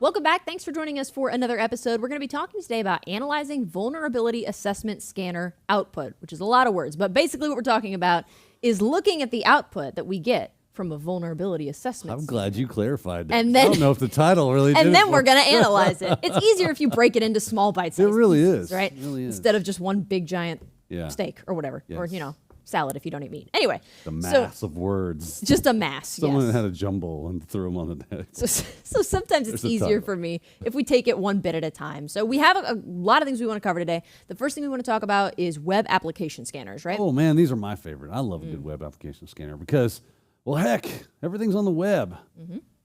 Welcome back. Thanks for joining us for another episode. We're going to be talking today about analyzing vulnerability assessment scanner output, which is a lot of words, but basically what we're talking about is looking at the output that we get from a vulnerability assessment. I'm glad you clarified that. And then, I don't know if the title really and did then it we're going to analyze it. It's easier if you break it into small bite-sized It really pieces, is. right? It really is. Instead of just one big giant Yeah. steak or whatever, or, Yes. salad if you don't eat meat. Anyway. The mass of words. Just a mass, Someone yes. had a jumble and threw them on the deck. So sometimes it's There's a easier title. for me if we take it one bit at a time. So we have a lot of things we want to cover today. The first thing we want to talk about is web application scanners, right? Oh, man, these are my favorite. I love a good web application scanner because, well, heck, everything's on the web.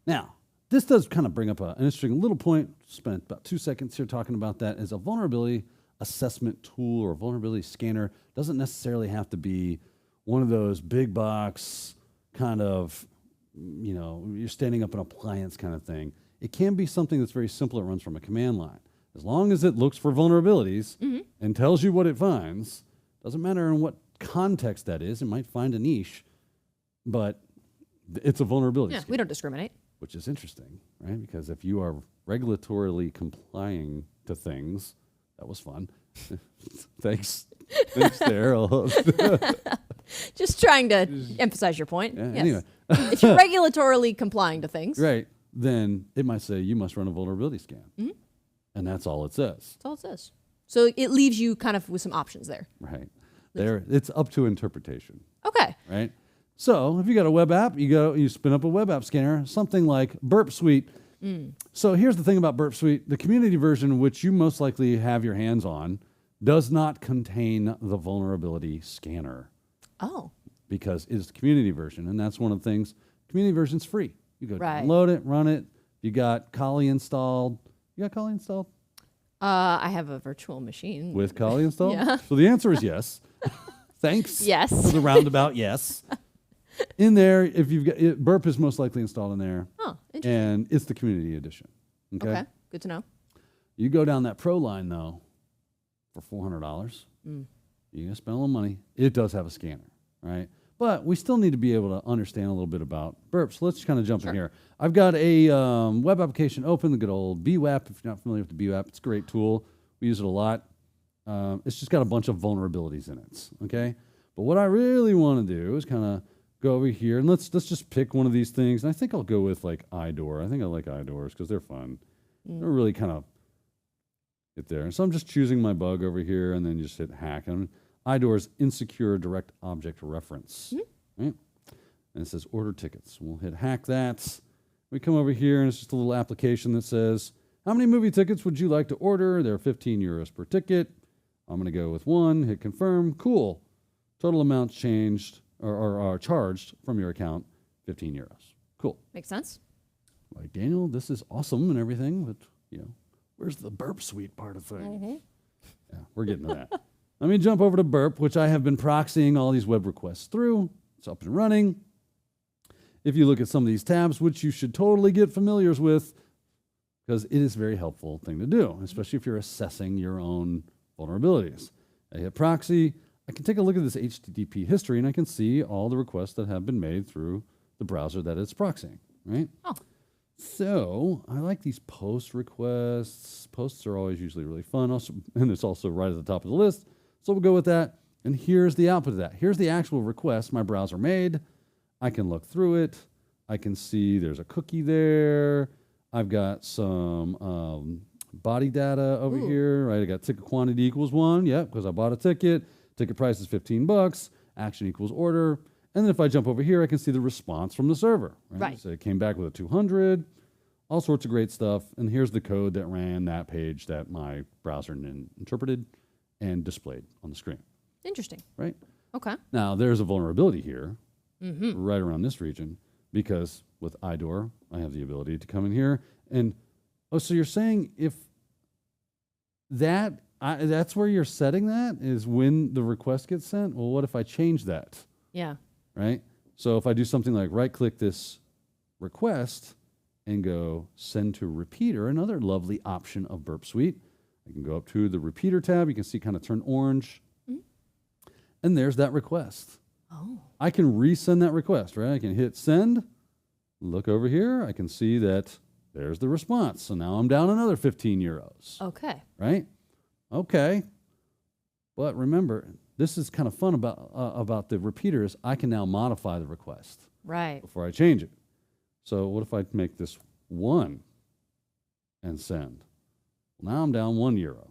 Now, this does kind of bring up an interesting little point. Spent about 2 seconds here talking about that. As a vulnerability assessment tool or vulnerability scanner doesn't necessarily have to be one of those big box kind of, you're standing up an appliance kind of thing. It can be something that's very simple. It runs from a command line. As long as it looks for vulnerabilities and tells you what it finds, doesn't matter in what context that is. It might find a niche, but it's a vulnerability Yeah, scanner, we don't discriminate. which is interesting, right? Because if you are regulatorily complying to things, that was fun. Thanks there. Just trying to emphasize your point. Yeah, Yes. anyway. If you're regulatorily complying to things, Right. Then it might say you must run a vulnerability scan. And that's all it says. that's all it says. So it leaves you kind of with some options there. Right. There, it's up to interpretation. Okay. Right. So if you got a web app, you spin up a web app scanner, something like Burp Suite. So here's the thing about Burp Suite. The community version, which you most likely have your hands on, does not contain the vulnerability scanner Oh. because it's the community version. And that's one of the things. Community version's free. You go Right. download it, run it. You got Kali installed. You got Kali installed? I have a virtual machine. With Kali installed? Yeah. So the answer is yes. Thanks. Yes. For the roundabout yes. In there, if you've got it, Burp is most likely installed in there. Oh, interesting. And it's the community edition. Okay. Good to know. You go down that pro line though for $400. You're gonna spend a little money. It does have a scanner, right? But we still need to be able to understand a little bit about Burp. So let's kind of jump in here. I've got a web application open, the good old BWAP. If you're not familiar with the BWAP, it's a great tool. We use it a lot. It's just got a bunch of vulnerabilities in it, okay? But what I really want to do is kind of go over here, and let's just pick one of these things. And I think I'll go with like iDoor. I think I like iDoors because they're fun. They're really kind of get there. And so I'm just choosing my bug over here and then just hit hack. And iDoor's insecure direct object reference. Right? And it says order tickets. We'll hit hack that. We come over here and it's just a little application that says, how many movie tickets would you like to order? They're 15 euros per ticket. I'm going to go with one, hit confirm. Cool. Total amounts changed or charged from your account, 15 euros. Cool. Makes sense. Like, Daniel, this is awesome and everything, but, where's the Burp Suite part of things? Mm-hmm. Yeah, we're getting to that. Let me jump over to Burp, which I have been proxying all these web requests through. It's up and running. If you look at some of these tabs, which you should totally get familiar with, because it is a very helpful thing to do, especially if you're assessing your own vulnerabilities. I hit proxy. I can take a look at this HTTP history, and I can see all the requests that have been made through the browser that it's proxying, right? Oh. So I like these post requests. Posts are always usually really fun, also, and it's also right at the top of the list. So we'll go with that. And here's the output of that. Here's the actual request my browser made. I can look through it. I can see there's a cookie there. I've got some body data over here, right? I got ticket quantity equals 1. Yep, because I bought a ticket. Ticket price is $15. Action equals order. And then if I jump over here, I can see the response from the server. Right. So it came back with a 200, all sorts of great stuff. And here's the code that ran that page that my browser interpreted and displayed on the screen. Interesting. Right. Okay. Now, there's a vulnerability here right around this region because with iDoor, I have the ability to come in here and, so you're saying if that's where you're setting that is when the request gets sent? Well, what if I change that? Yeah. Right? So if I do something like right-click this request and go send to repeater, another lovely option of Burp Suite, I can go up to the repeater tab. You can see kind of turn orange. And there's that request. Oh. I can resend that request, right? I can hit send, look over here. I can see that There's the response. So now I'm down another 15 euros. Okay. Right? Okay. But remember, this is kind of fun about the repeater is I can now modify the request Right. before I change it. So what if I make this 1 and send? Well, now I'm down €1.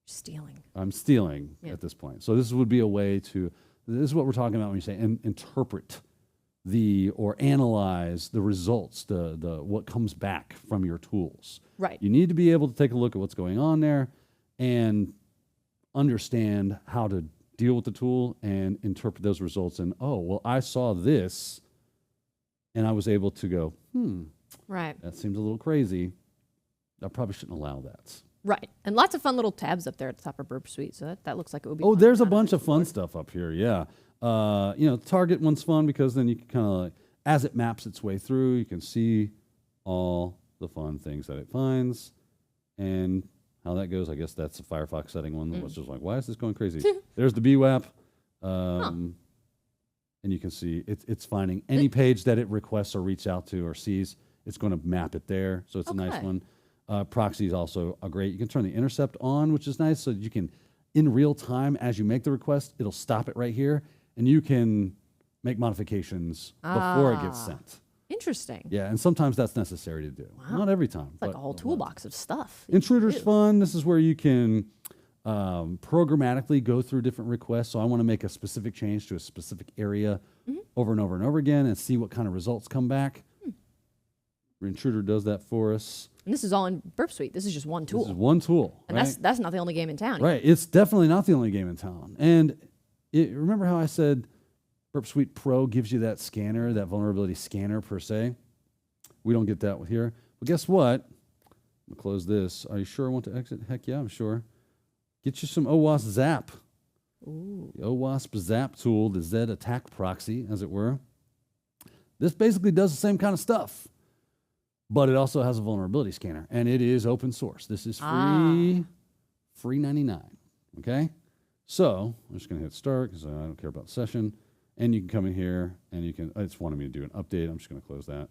Stealing. I'm stealing at this point. So this would be a way to, this is what we're talking about when you say interpret or analyze the results, the what comes back from your tools. Right. You need to be able to take a look at what's going on there and understand how to deal with the tool and interpret those results. And, oh, well, I saw this and I was able to go, Right. that seems a little crazy. I probably shouldn't allow that. Right. And lots of fun little tabs up there at the top of Burp Suite. So that looks like it would be Oh, fun. there's a bunch of fun stuff up here, yeah. Target one's fun because then you can kind of, like, as it maps its way through, you can see all the fun things that it finds and how that goes. I guess that's the Firefox setting one that was just like, why is this going crazy? There's the BWAP. And you can see it's finding any page that it requests or reaches out to or sees. It's going to map it there. So it's a nice one. Proxies also are great. You can turn the intercept on, which is nice. So you can, in real time, as you make the request, it'll stop it right here. And you can make modifications before it gets sent. Interesting. Yeah, and sometimes that's necessary to do. Wow. Not every time. It's like a whole toolbox of stuff. Intruder's fun. This is where you can programmatically go through different requests. So I want to make a specific change to a specific area over and over and over again and see what kind of results come back. Intruder does that for us. And this is all in Burp Suite. This is just one tool. This is one tool. And right? that's not the only game in town. Right. It's definitely not the only game in town. And remember how I said Burp Suite Pro gives you that scanner, that vulnerability scanner per se? We don't get that with here. But guess what? I'm going to close this. Are you sure I want to exit? Heck yeah, I'm sure. Get you some OWASP Zap. Ooh. The OWASP Zap tool, the Z attack proxy, as it were. This basically does the same kind of stuff. But it also has a vulnerability scanner, and it is open source. This is free 99, okay? So I'm just going to hit start because I don't care about session. And you can come in here, and you can, it's wanting me to do an update. I'm just going to close that.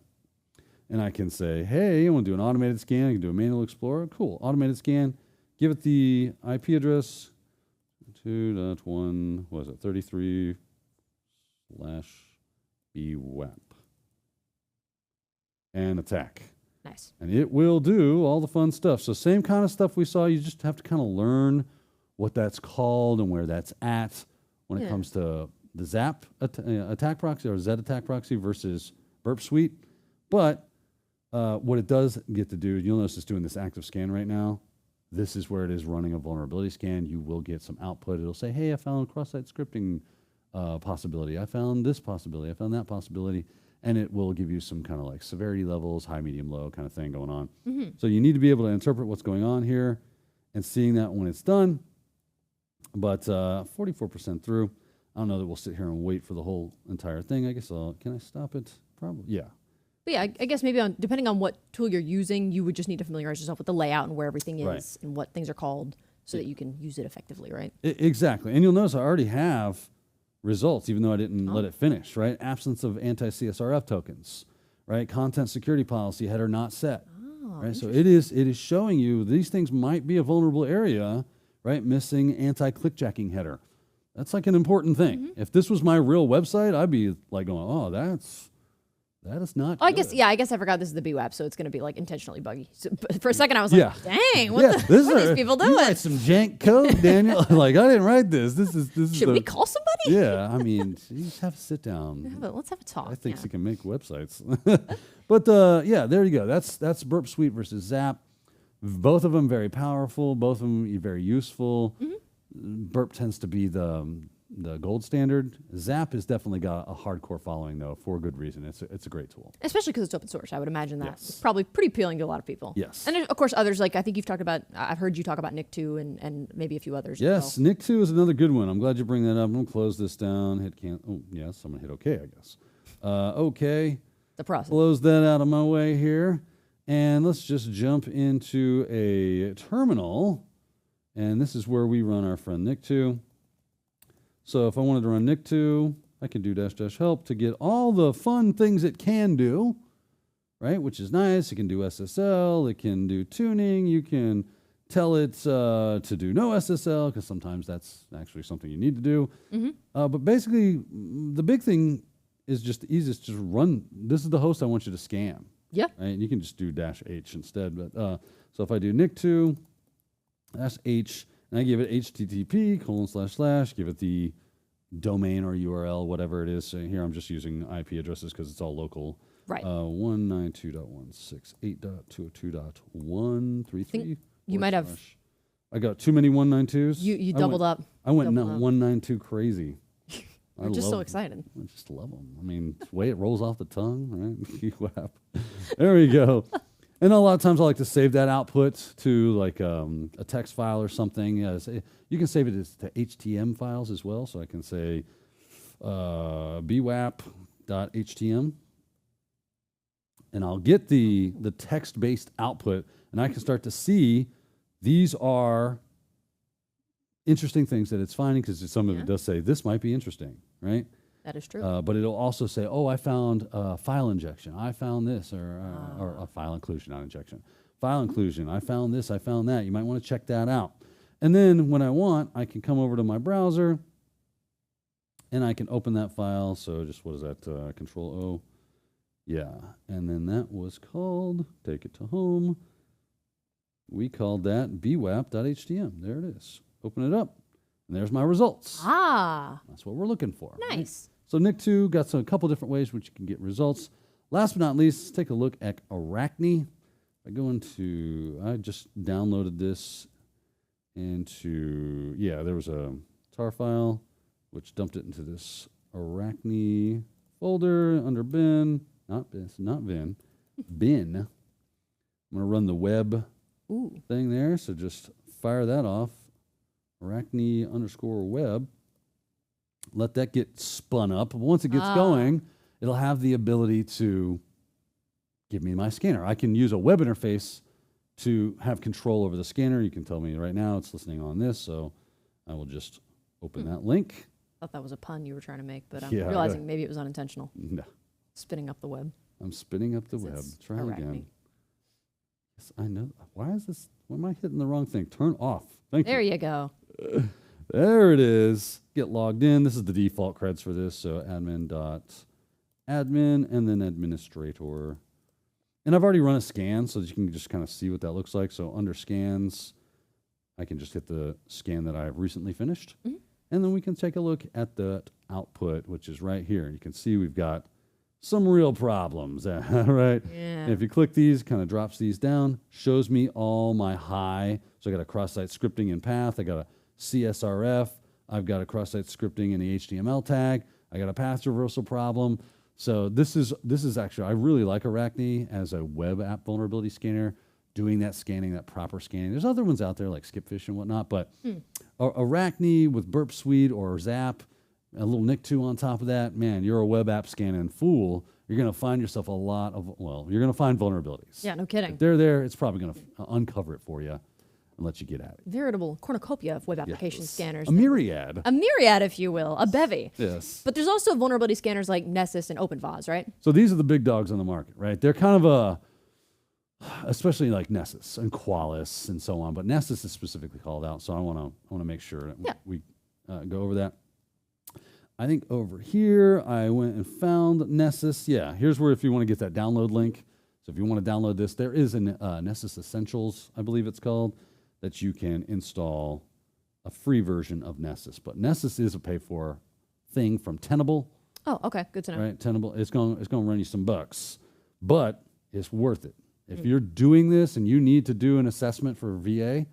And I can say, hey, I want to do an automated scan. I can do a manual explorer. Cool, automated scan. Give it the IP address, 2.1, what was it, 33/BWAP. And attack. Nice. And it will do all the fun stuff. So same kind of stuff we saw. You just have to kind of learn what that's called and where that's at when it comes to the Zap attack proxy or Z attack proxy versus Burp Suite. But what it does get to do, you'll notice it's doing this active scan right now. This is where it is running a vulnerability scan. You will get some output. It'll say, hey, I found cross-site scripting possibility. I found this possibility. I found that possibility. And it will give you some kind of like severity levels, high, medium, low kind of thing going on. So you need to be able to interpret what's going on here and seeing that when it's done. But 44% through. I don't know that we'll sit here and wait for the whole entire thing. I guess can I stop it? Probably, yeah. But yeah, I guess maybe depending on what tool you're using, you would just need to familiarize yourself with the layout and where everything is and what things are called so that you can use it effectively, right? Exactly. And you'll notice I already have results, even though I didn't let it finish, right? Absence of anti-CSRF tokens, right? Content security policy header not set, right? So it is showing you these things might be a vulnerable area, right? Missing anti-clickjacking header. That's like an important thing. If this was my real website, I'd be like going, oh, that is not good. I guess I forgot this is the BWAP, so it's going to be like intentionally buggy. So, but for a second, I was like, dang, what are these people doing? You write some jank code, Daniel. Like, I didn't write this. This is. Should we call somebody? Yeah, I mean, you just have to sit down. Let's have a talk. I think she can make websites. But there you go. That's Burp Suite versus Zap. Both of them very powerful. Both of them very useful. Burp tends to be the gold standard. Zap has definitely got a hardcore following, though, for good reason. It's a great tool. Especially because it's open source. I would imagine that's probably pretty appealing to a lot of people. Yes. And of course, others, like I think you've talked about, I've heard you talk about Nick2 and maybe a few others. Yes, as well. Nick2 is another good one. I'm glad you bring that up. I'm going to close this down. Hit cancel. Oh, yes, I'm going to hit OK, I guess. OK. The process. Close that out of my way here. And let's just jump into a terminal. And this is where we run our friend Nick2. So if I wanted to run Nick2, I can do --help to get all the fun things it can do. right? Which is nice. It can do SSL. It can do tuning. You can tell it to do no SSL because sometimes that's actually something you need to do. But basically, the big thing is just the easiest. Just run. This is the host I want you to scan. Yeah. Right? And you can just do -h instead. But so if I do nic2 -h and I give it http:// give it the domain or URL, whatever it is. So here I'm just using IP addresses because it's all local. Right. 192.168.202.133. You might have. I got too many 192s. You doubled up. I went Doubled up. 192 crazy. You're just so excited. I just love them. I mean, the way it rolls off the tongue, right? WAP. There we go. And a lot of times I like to save that output to like a text file or something. You can save it to HTML files as well. So I can say bwap.htm. And I'll get the text-based output, and I can start to see these are interesting things that it's finding because some of it does say this might be interesting, right? That is true. But it'll also say, oh, I found file injection. I found this, or a file inclusion, not injection. File inclusion. I found this. I found that. You might want to check that out. And then when I want, I can come over to my browser, and I can open that file. So just what is that? Control O. Yeah. And then that was called, take it to home. We called that bwap.htm. There it is. Open it up, and there's my results. That's what we're looking for. Nice. Right? So nic2 got a couple different ways which you can get results. Last but not least, let's take a look at Arachne. I go into, I just downloaded this into, there was a tar file which dumped it into this Arachne folder under bin, not bin. I'm going to run the web thing there, so just fire that off. Arachne_web. Let that get spun up. Once it gets going, it'll have the ability to give me my scanner. I can use a web interface to have control over the scanner. You can tell me right now it's listening on this, so I will just open that link. I thought that was a pun you were trying to make, but I'm realizing maybe it was unintentional. No. Spinning up the web. I'm spinning up the web. Try again. Yes, I know. Why is this? Why am I hitting the wrong thing? Turn off. Thank you. There you go. There it is. Get logged in. This is the default creds for this. So admin.admin and then administrator. And I've already run a scan so that you can just kind of see what that looks like. So under scans, I can just hit the scan that I've recently finished. And then we can take a look at the output, which is right here. You can see we've got some real problems, right? Yeah. And if you click these, kind of drops these down, shows me all my high. So I got a cross-site scripting in path. I got a CSRF. I've got a cross-site scripting in the HTML tag. I got a path traversal problem. So this is actually, I really like Arachne as a web app vulnerability scanner, doing that scanning, that proper scanning. There's other ones out there like Skipfish and whatnot, but Arachne with Burp Suite or Zap, a little nic2 on top of that, man, you're a web app scanning fool. You're going to find yourself a lot of, you're going to find vulnerabilities. Yeah, no kidding. If they're there, it's probably going to uncover it for you and let you get at it. Veritable cornucopia of web application scanners. A myriad. A myriad, if you will. A bevy. Yes. But there's also vulnerability scanners like Nessus and OpenVAS, right? So these are the big dogs on the market, right? They're kind of especially like Nessus and Qualys and so on, but Nessus is specifically called out, so I want to make sure that we go over that. I think over here, I went and found Nessus. Yeah, here's where if you want to get that download link. So if you want to download this, there is a Nessus Essentials, I believe it's called, that you can install a free version of Nessus. But Nessus is a pay-for thing from Tenable. Oh, okay, good to know. Right, Tenable. It's going to run you some bucks, but it's worth it. If you're doing this and you need to do an assessment for VA,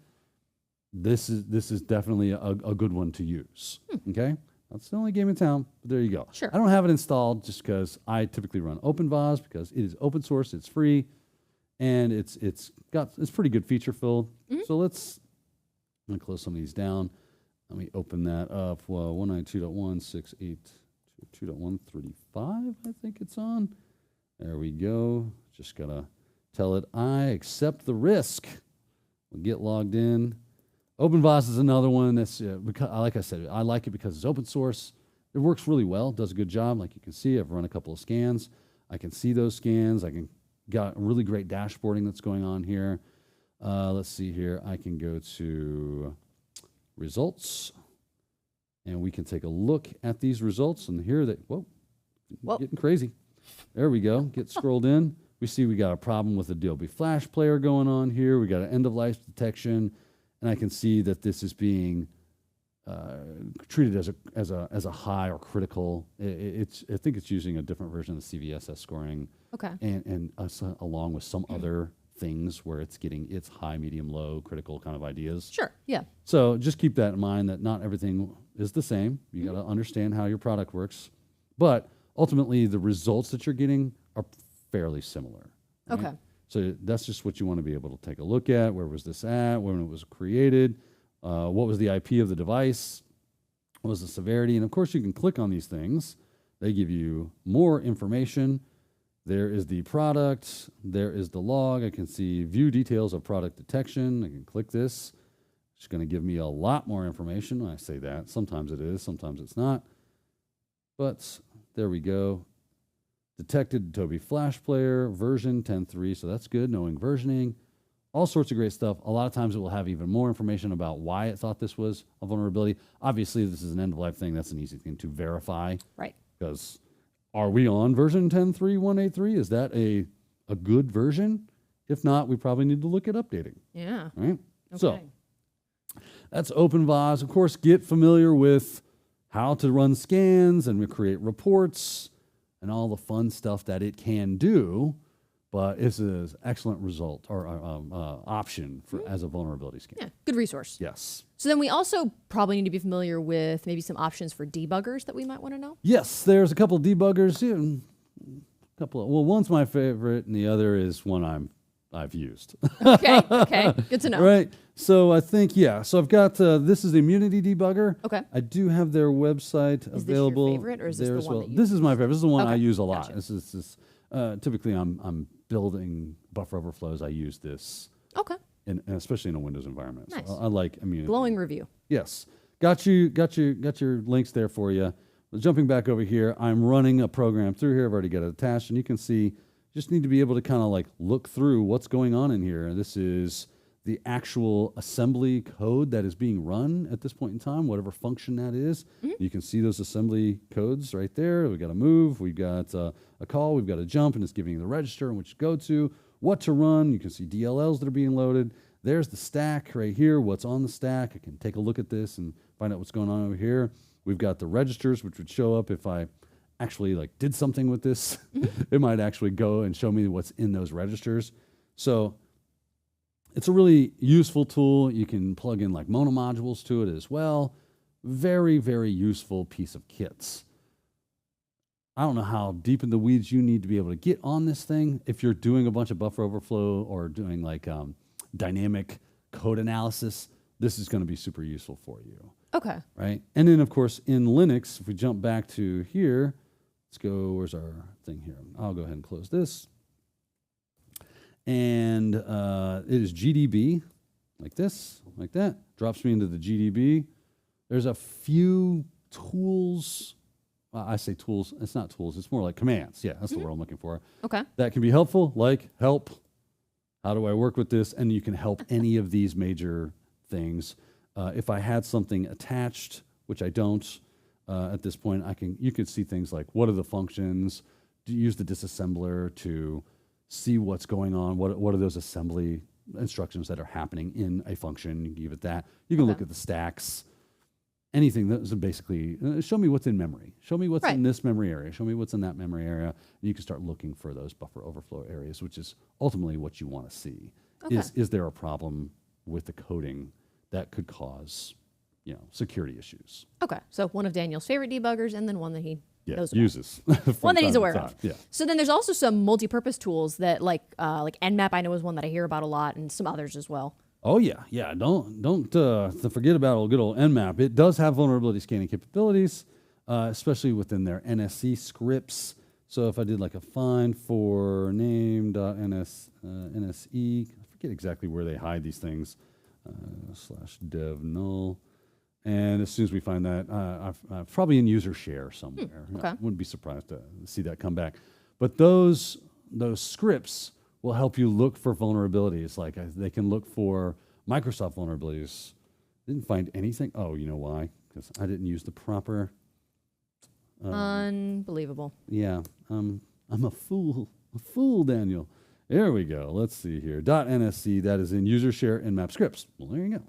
this is definitely a good one to use. Okay. That's the only game in town, but there you go. Sure. I don't have it installed just because I typically run OpenVAS because it is open source, it's free, and it's pretty good feature filled. So I'm gonna close some of these down. Let me open that up. 192.168.2.135, I think it's on. There we go. Just gotta tell it I accept the risk. We'll get logged in. OpenVAS is another one that's, because, like I said, I like it because it's open source. It works really well, does a good job. Like you can see, I've run a couple of scans. I can see those scans. I can got really great dashboarding that's going on here. Let's see here. I can go to results, and we can take a look at these results. And here getting crazy. There we go. Get scrolled in. We see we got a problem with Adobe Flash Player going on here. We got an end-of-life detection, and I can see that this is being treated as a high or critical. I think it's using a different version of the CVSS scoring. Okay. And along with some other things where it's getting its high, medium, low, critical kind of ideas. Sure. Yeah. So just keep that in mind that not everything is the same. You got to understand how your product works, but ultimately the results that you're getting are fairly similar. Right? Okay. So that's just what you want to be able to take a look at. Where was this at? When it was created? What was the IP of the device? What was the severity? And of course, you can click on these things. They give you more information. There is the product. There is the log. I can see view details of product detection. I can click this. It's going to give me a lot more information when I say that. Sometimes it is, sometimes it's not. But there we go. Detected Adobe Flash Player, version 10.3. So that's good, knowing versioning. All sorts of great stuff. A lot of times it will have even more information about why it thought this was a vulnerability. Obviously, this is an end-of-life thing. That's an easy thing to verify. Right. Because are we on version 10.3.183? Is that a good version? If not, we probably need to look at updating. Yeah. Right? Okay. So that's OpenVAS. Of course, get familiar with how to run scans and create reports and all the fun stuff that it can do. But it's an excellent result or option for as a vulnerability scan. Yeah, good resource. Yes. So then we also probably need to be familiar with maybe some options for debuggers that we might want to know. Yes, there's a couple of debuggers. One's my favorite, and the other is one I've used. Okay, good to know. Right. So I think So I've got this is the Immunity Debugger. Okay. I do have their website available. Is this your favorite, or is this the one that you? This is my favorite. This is the one I use a lot. Gotcha. This is typically I'm building buffer overflows. I use this. Okay. And especially in a Windows environment. Nice. So I like Immunity. Glowing review. Yes. Got your links there for you. Jumping back over here, I'm running a program through here. I've already got it attached, and you can see just need to be able to kind of like look through what's going on in here. This is the actual assembly code that is being run at this point in time, whatever function that is. Mm-hmm. You can see those assembly codes right there. We've got a move, we've got a call, we've got a jump, and it's giving you the register in which to go to, what to run. You can see DLLs that are being loaded. There's the stack right here, what's on the stack. I can take a look at this and find out what's going on over here. We've got the registers, which would show up if I actually like did something with this. Mm-hmm. It might actually go and show me what's in those registers. So it's a really useful tool. You can plug in like monomodules to it as well. Very, very useful piece of kits. I don't know how deep in the weeds you need to be able to get on this thing. If you're doing a bunch of buffer overflow or doing like dynamic code analysis, this is going to be super useful for you. Okay. Right? And then, of course, in Linux, if we jump back to here, let's go, where's our thing here? I'll go ahead and close this. And it is GDB, like this, like that. Drops me into the GDB. There's a few tools. I say tools. It's not tools. It's more like commands. Yeah, that's the word I'm looking for. Okay. That can be helpful, like help. How do I work with this? And you can help any of these major things. If I had something attached, which I don't at this point, you could see things like what are the functions. Use the disassembler to see what's going on. What are those assembly instructions that are happening in a function? You can give it that. You can look at the stacks. Anything that's basically, show me what's in memory. Show me what's in this memory area. Show me what's in that memory area. And you can start looking for those buffer overflow areas, which is ultimately what you want to see. Okay. Is there a problem with the coding that could cause, security issues? Okay. So one of Daniel's favorite debuggers, and then one that he uses. One that he's aware of. Yeah. So then there's also some multi-purpose tools that like Nmap I know is one that I hear about a lot, and some others as well. Oh yeah. Don't forget about good old Nmap. It does have vulnerability scanning capabilities, especially within their NSC scripts. So if I did like a find for name.nse, I forget exactly where they hide these things, /dev null. And as soon as we find that, probably in user share somewhere. Okay. I wouldn't be surprised to see that come back. But those scripts will help you look for vulnerabilities. Like they can look for Microsoft vulnerabilities. Didn't find anything. Oh, you know why? Because I didn't use the proper. Unbelievable. Yeah, I'm a fool, Daniel. There we go. Let's see here. .nsc, that is in user share and map scripts. Well, there you go.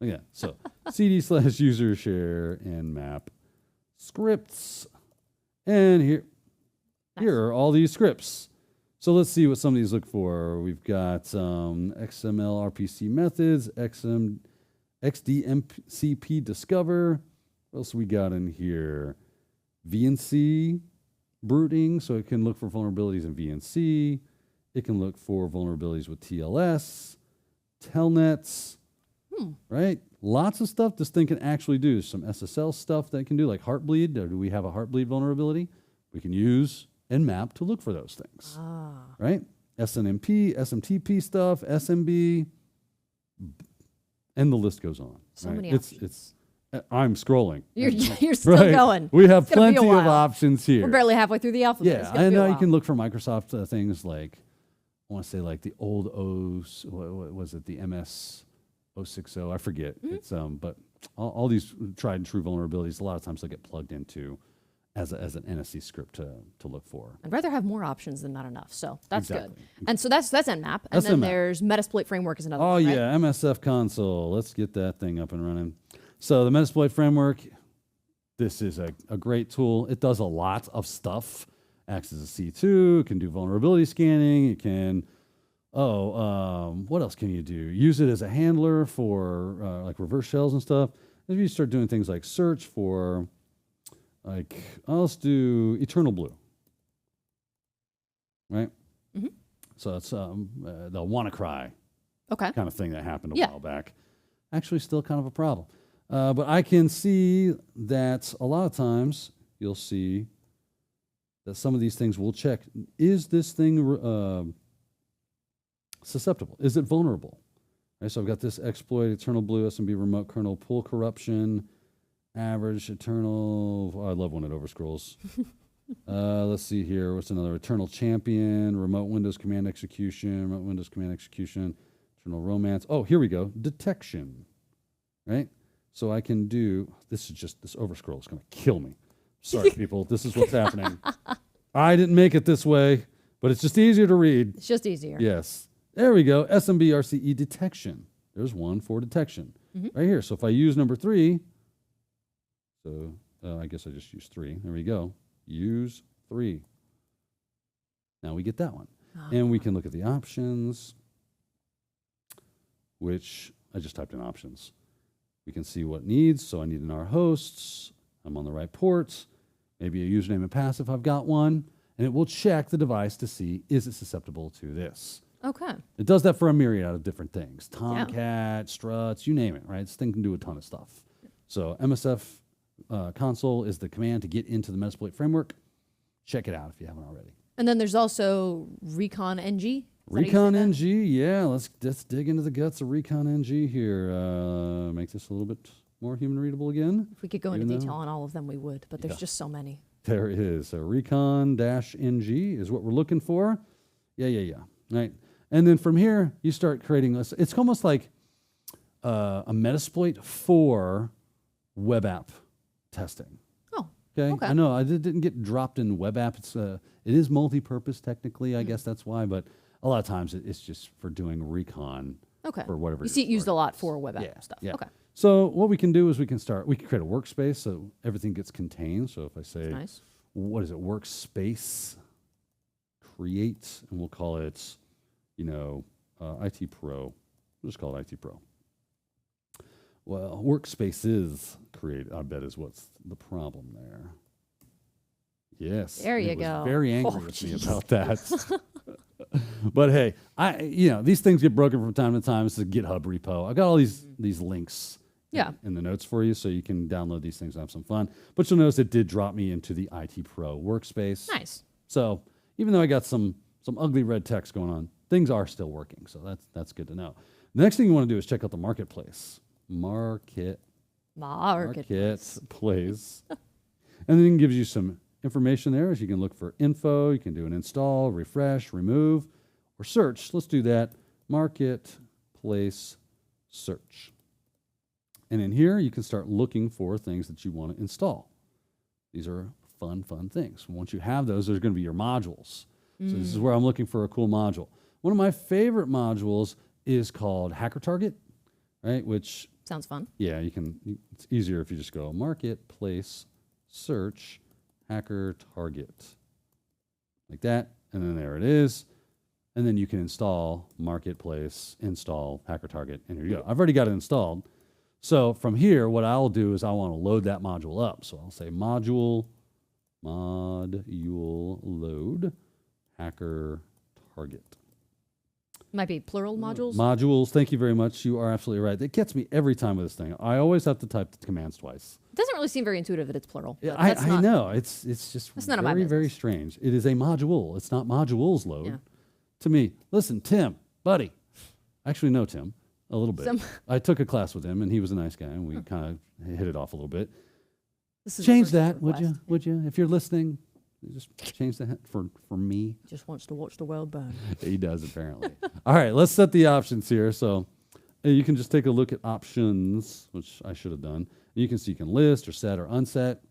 Yeah, so cd/user share and map scripts. And here are all these scripts. So let's see what some of these look for. We've got XML RPC methods, XDMCP discover. What else we got in here? VNC brooding, so it can look for vulnerabilities in VNC. It can look for vulnerabilities with TLS, telnets, right? Lots of stuff this thing can actually do. Some SSL stuff that it can do, like Heartbleed. Do we have a Heartbleed vulnerability? We can use Nmap to look for those things, right? SNMP, SMTP stuff, SMB, and the list goes on. So right? many options. I'm scrolling. You're still right? going. We have It's gonna be a plenty of while. options here. We're barely halfway through the alphabet. It's Yeah, gonna and be a you while. can look for Microsoft things like, I want to say like the old O's, what was it, the MS 060, I forget. It's but all these tried and true vulnerabilities, a lot of times they get plugged into as an NSC script to look for. I'd rather have more options than not enough. So that's good. Exactly. And so that's Nmap. And That's then Nmap. there's Metasploit framework is another Oh one, right? yeah, MSF console. Let's get that thing up and running. So the Metasploit framework, this is a great tool. It does a lot of stuff. Acts as a C2, it can do vulnerability scanning, it can, what else can you do? Use it as a handler for like reverse shells and stuff. If you start doing things like search for, like, let's do Eternal Blue, right? Mm-hmm. So it's the WannaCry Okay. kind of thing that happened a Yeah. while back. Actually, still kind of a problem. But I can see that a lot of times you'll see that some of these things will check. Is this thing susceptible? Is it vulnerable? Right, so I've got this exploit, Eternal Blue, SMB remote kernel, pull corruption, average, eternal. Oh, I love when it overscrolls. Let's see here. What's another? Eternal Champion, remote Windows command execution, eternal romance. Oh, here we go. Detection, right? So I can do, this overscroll is going to kill me. Sorry, people. This is what's happening. I didn't make it this way, but it's just easier to read. It's just easier. Yes. There we go. SMB RCE detection. There's one for detection right here. So if I use number 3, so I guess I just use 3. There we go. Use 3. Now we get that one. And we can look at the options, which I just typed in options. We can see what needs. So I need an R hosts. I'm on the right ports. Maybe a username and passive, I've got one. And it will check the device to see, is it susceptible to this? Okay. It does that for a myriad of different things. Tomcat, struts, you name it, right? This thing can do a ton of stuff. So MSF console is the command to get into the Metasploit framework. Check it out if you haven't already. And then there's also Recon NG. Recon NG, yeah. Let's dig into the guts of Recon NG here. Make this a little bit more human readable again. If we could go into detail on all of them, we would, but there's just so many. There it is. So Recon-NG is what we're looking for. Yeah. Right. And then from here, you start creating this. It's almost like a Metasploit for web app testing. Oh, Okay. I know I didn't get dropped in web app. It is multi-purpose technically. I guess that's why. But a lot of times it's just for doing recon. Okay. For whatever. You see it used a lot for web app stuff. Yeah. Okay. So what we can do is we can create a workspace so everything gets contained. So if I say, Nice. what is it, workspace, create, and we'll call it, IT Pro. We'll just call it IT Pro. Well, workspaces create, I bet, is what's the problem there. Yes. There you it was go. very angry Oh, with me about that. But hey, these things get broken from time to time. It's a GitHub repo. I got all these links in the notes for you, so you can download these things and have some fun. But you'll notice it did drop me into the IT Pro workspace. Nice. So even though I got some ugly red text going on, things are still working. So that's good to know. The next thing you want to do is check out the marketplace. Marketplace. And then it gives you some information there, as you can look for info. You can do an install, refresh, remove, or search. Let's do that. Marketplace search. And in here, you can start looking for things that you want to install. These are fun things. Once you have those, there's going to be your modules. So this is where I'm looking for a cool module. One of my favorite modules is called Hacker Target, right? Which sounds fun. Yeah, it's easier if you just go Marketplace search Hacker Target like that, and then there it is. And then you can install Marketplace, install Hacker Target, and here you go. I've already got it installed. So from here, what I'll do is I want to load that module up. So I'll say module load Hacker Target. Might be plural modules. Modules. Thank you very much. You are absolutely right. It gets me every time with this thing. I always have to type the commands twice. It doesn't really seem very intuitive that it's plural. Yeah, I know. It's just very strange. It is a module. It's not modules load. Yeah. To me, listen, Tim, buddy. I actually know Tim a little bit. I took a class with him, and he was a nice guy, and we kind of hit it off a little bit. Change that, would you? Would you? If you're listening, just change that for me. Just wants to watch the world burn. He does, apparently. All right, let's set the options here. So you can just take a look at options, which I should have done. You can see you can list or set or unset.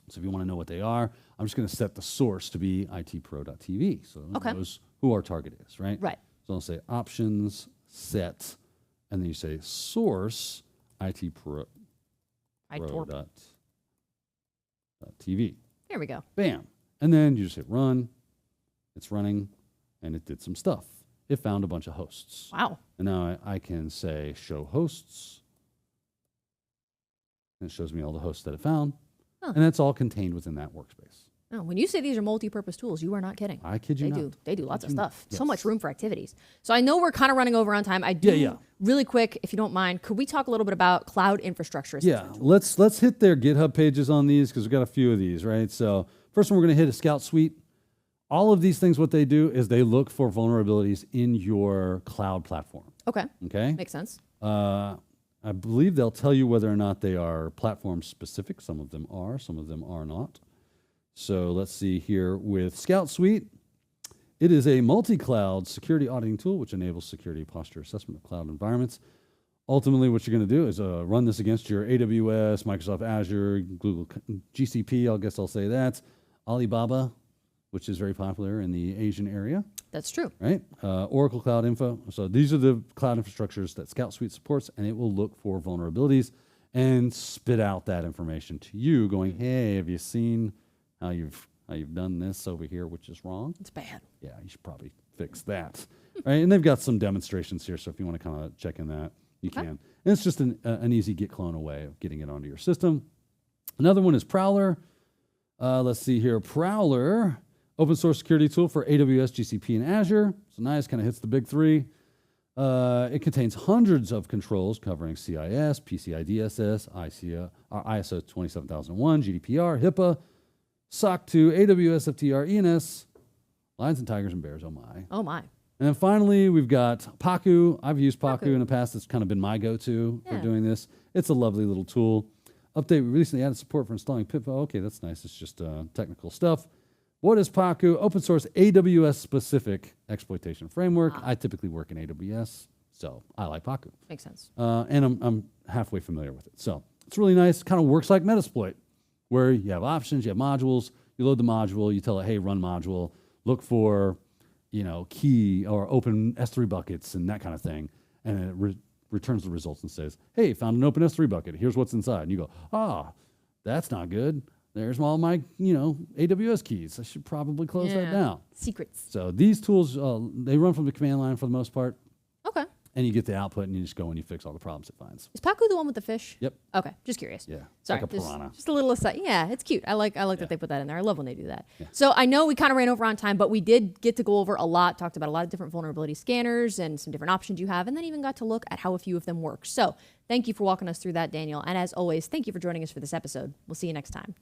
So if you want to know what they are, I'm just going to set the source to be itpro.tv. So it knows who our target is, right? Right. So I'll say options, set, and then you say source itpro.tv. There we go. Bam. And then you just hit run. It's running, and it did some stuff. It found a bunch of hosts. Wow. And now I can say show hosts. And it shows me all the hosts that it found. And that's all contained within that workspace. Oh, when you say these are multi-purpose tools, you are not kidding. I kid you not. They do lots of stuff. Yes. So much room for activities. So I know we're kind of running over on time. I do really quick, if you don't mind, could we talk a little bit about cloud infrastructure? Yeah, let's hit their GitHub pages on these because we've got a few of these, right? So first one, we're going to hit a Scout Suite. All of these things, what they do is they look for vulnerabilities in your cloud platform. Okay. Okay. Makes sense. I believe they'll tell you whether or not they are platform specific. Some of them are, some of them are not. So let's see here with Scout Suite. It is a multi-cloud security auditing tool which enables security posture assessment of cloud environments. Ultimately, what you're going to do is run this against your AWS, Microsoft Azure, Google GCP, I guess I'll say that, Alibaba, which is very popular in the Asian area. That's true. Right? Oracle Cloud Info. So these are the cloud infrastructures that Scout Suite supports, and it will look for vulnerabilities and spit out that information to you going, hey, have you seen how you've done this over here, which is wrong? It's bad. Yeah, you should probably fix that. Right? And they've got some demonstrations here, so if you want to kind of check in that, you can. And it's just an easy git clone away of getting it onto your system. Another one is Prowler. Let's see here. Prowler, open source security tool for AWS, GCP, and Azure. So nice, kind of hits the big three. It contains hundreds of controls covering CIS, PCI DSS, ISO 27001, GDPR, HIPAA, SOC 2, AWS, FTR, ENS, Lions and Tigers and Bears, oh my. Oh my. And then finally, we've got Paku. I've used Paku in the past. It's kind of been my go-to for doing this. It's a lovely little tool. Update, we recently added support for installing pip. Oh, okay, that's nice. It's just technical stuff. What is Paku? Open source AWS-specific exploitation framework. I typically work in AWS, so I like Paku. Makes sense. And I'm halfway familiar with it. So it's really nice. Kind of works like Metasploit, where you have options, you have modules. You load the module, you tell it, hey, run module. Look for, key or open S3 buckets and that kind of thing. And it returns the results and says, hey, found an open S3 bucket. Here's what's inside. And you go, that's not good. There's all my, AWS keys. I should probably close that down. Secrets. So these tools, they run from the command line for the most part. Okay. And you get the output and you just go and you fix all the problems it finds. Is Paku the one with the fish? Yep. Okay, just curious. Yeah. Sorry, like a piranha. Just a little aside. Yeah, it's cute. I like that they put that in there. I love when they do that. Yeah. So I know we kind of ran over on time, but we did get to go over a lot, talked about a lot of different vulnerability scanners and some different options you have, and then even got to look at how a few of them work. So thank you for walking us through that, Daniel. And as always, thank you for joining us for this episode. We'll see you next time.